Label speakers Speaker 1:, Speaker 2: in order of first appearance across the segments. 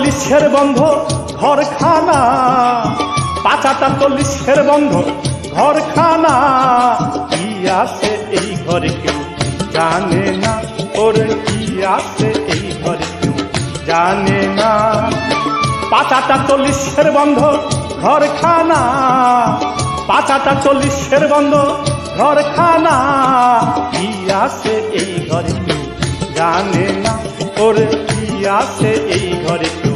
Speaker 1: 40-এর বন্ধ ঘরখানা, পাঁচাটা 40-এর বন্ধ ঘরখানা। কি আছে এই ঘরে কেউ জানে না, ওরে কি আছে এই ঘরে কেউ জানে না। পাঁচাটা 40-এর বন্ধ ঘরখানা, পাঁচাটা 40-এর বন্ধ ঘরখানা। কি আছে এই ঘরে কেউ জানে না, ওরে কি আছে এই ঘরে কেউ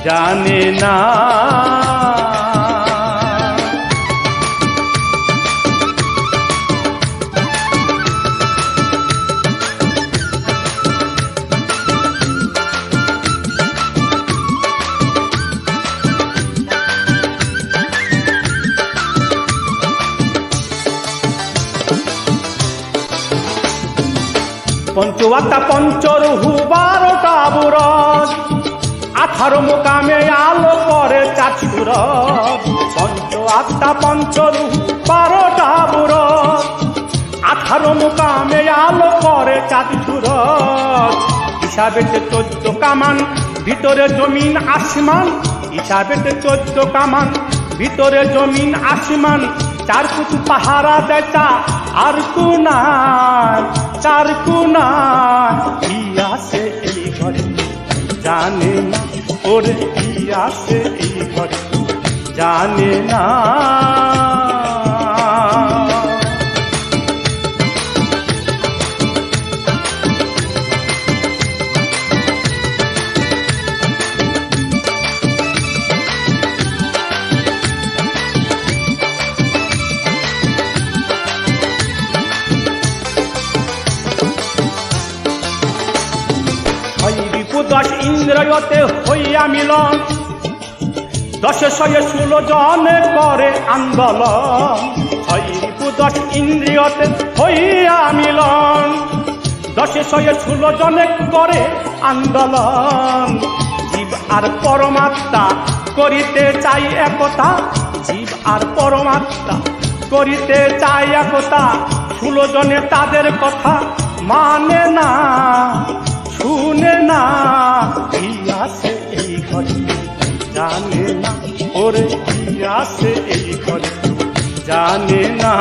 Speaker 1: জানে না। পঞ্চবাটা পঞ্চরহু 12টা বুরজ, 18 মোকামে আলো করে চাচুরজ। পঞ্চবাটা পঞ্চরহু 12টা বুরজ, 18 মোকামে আলো করে চাচুরজ। হিসাবেতে 14 কামান, ভিতরে জমিন আসমান। হিসাবেতে 14 কামান, ভিতরে জমিন আসমান। 4 কুতু পাহারা দেয় আর কুনায়, 4 কুনায়। কি আছে এই ঘরে জানে না, ওরে কি আছে এই ঘরে জানে না। দশ ইন্দ্রিয়তে হইয়া মিলন, 10 শয়ে 16 জনে করে আন্দোলন। 10 ইন্দ্রিয়তে হইয়া মিলন, 10 শয়ে 16 জনে করে আন্দোলন। জীব আর পরমাত্মা করিতে চাই একতা, জীব আর পরমাত্মা করিতে চাই একতা। 16 জনে তাদের কথা মানে না, শুনে না। কি আছে এই ঘরে জানে না, ওরে কি আছে এই ঘরে জানে না।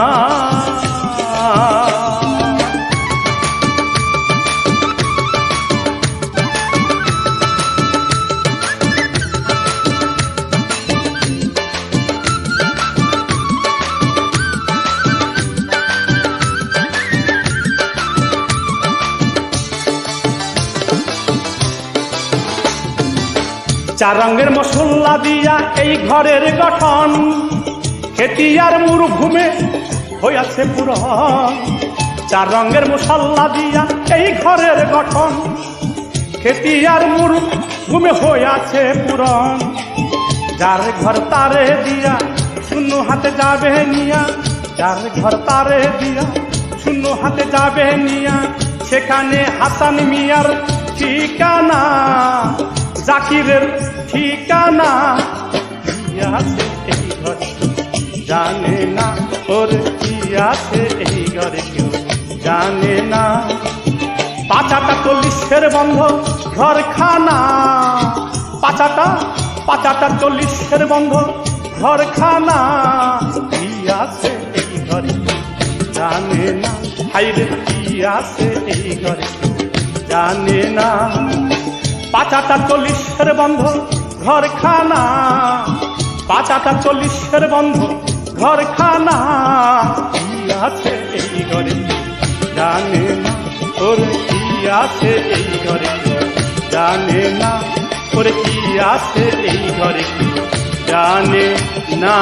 Speaker 1: চার রঙের মশলা দিয়া এই ঘরের গঠন, খেতি আর মরুভূমে হইয়াছে পুরন। 4 রঙের মশলা দিয়া এই ঘরের গঠন, খেতি আর মরুভূমে হইয়াছে পুরন। যার ঘর তারে দিয়া শূন্য হাতে যাবে নিয়া, যার ঘর তারে দিয়া শূন্য হাতে যাবে নিয়া। সেখানে হাসান মিয়ার ঠিকানা, জাকিরের ঠিকানা। কি আছে এই ঘরে জানে না, ওরে কি আছে এই ঘরে কেউ জানে না। পাঁচাটা 40-এর বন্ধ ঘরখানা, পাঁচাটা 40-এর বন্ধ ঘরখানা। কি আছে এই ঘরে জানে না, হাইরে কি আছে এই ঘরে জানে না। পাঁচাটা 40-এর বন্ধ ঘরখানা, পাঁচাটা 40-এর বন্ধ ঘরখানা। কি আছে এই ঘরে জানে না, ওরে কি আছে এই ঘরে জানে না, ওরে কি আছে এই ঘরে জানে না।